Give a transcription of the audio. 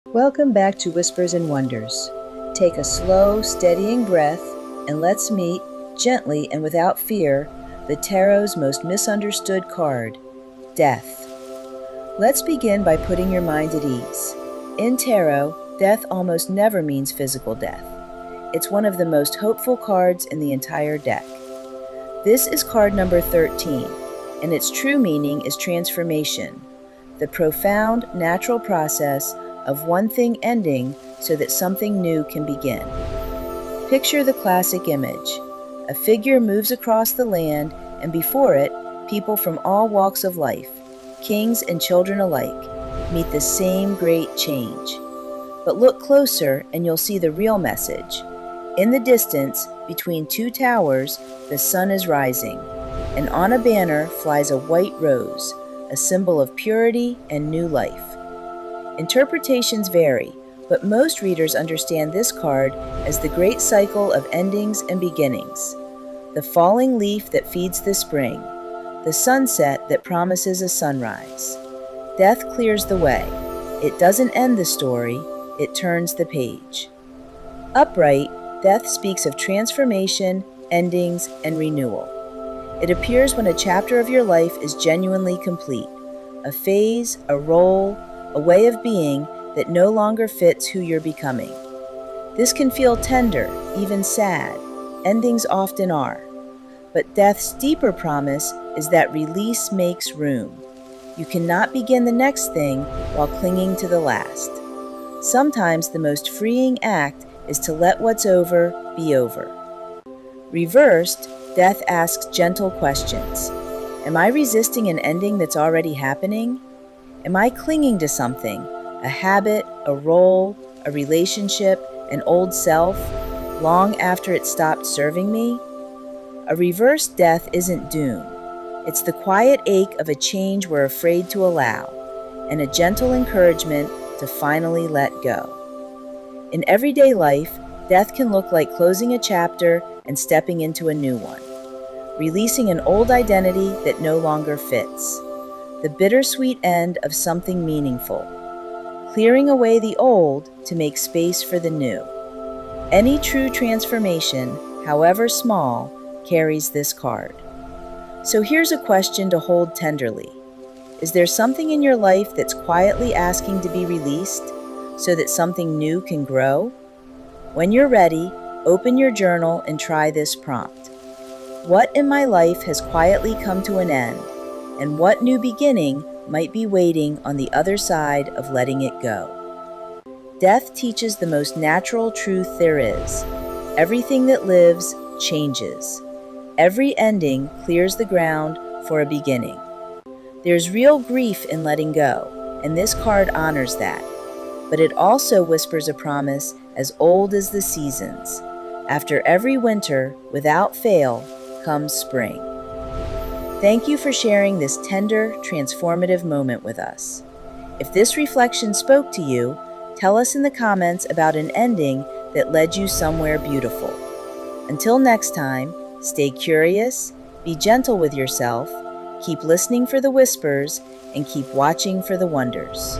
Welcome back to Whispers and Wonders. Take a slow, steadying breath and let's meet, gently and without fear, the Tarot's most misunderstood card, Death. Let's begin by putting your mind at ease. In Tarot, death almost never means physical death. It's one of the most hopeful cards in the entire deck. This is card number 13, and its true meaning is transformation, the profound, natural process of one thing ending so that something new can begin. Picture the classic image. A figure moves across the land, and before it, people from all walks of life, kings and children alike, meet the same great change. But look closer and you'll see the real message. In the distance, between two towers, the sun is rising, and on a banner flies a white rose, a symbol of purity and new life. Interpretations vary, but most readers understand this card as the great cycle of endings and beginnings. The falling leaf that feeds the spring, the sunset that promises a sunrise. Death clears the way. It doesn't end the story, it turns the page. Upright, death speaks of transformation, endings, and renewal. It appears when a chapter of your life is genuinely complete, a phase, a role, a way of being that no longer fits who you're becoming. This can feel tender, even sad. Endings often are. But death's deeper promise is that release makes room. You cannot begin the next thing while clinging to the last. Sometimes the most freeing act is to let what's over be over. Reversed, death asks gentle questions. Am I resisting an ending that's already happening? Am I clinging to something, a habit, a role, a relationship, an old self, long after it stopped serving me? A reversed death isn't doom. It's the quiet ache of a change we're afraid to allow, and a gentle encouragement to finally let go. In everyday life, death can look like closing a chapter and stepping into a new one, releasing an old identity that no longer fits. The bittersweet end of something meaningful, clearing away the old to make space for the new. Any true transformation, however small, carries this card. So here's a question to hold tenderly. Is there something in your life that's quietly asking to be released so that something new can grow? When you're ready, open your journal and try this prompt. What in my life has quietly come to an end? And what new beginning might be waiting on the other side of letting it go? Death teaches the most natural truth there is. Everything that lives changes. Every ending clears the ground for a beginning. There's real grief in letting go, and this card honors that. But it also whispers a promise as old as the seasons. After every winter, without fail, comes spring. Thank you for sharing this tender, transformative moment with us. If this reflection spoke to you, tell us in the comments about an ending that led you somewhere beautiful. Until next time, stay curious, be gentle with yourself, keep listening for the whispers, and keep watching for the wonders.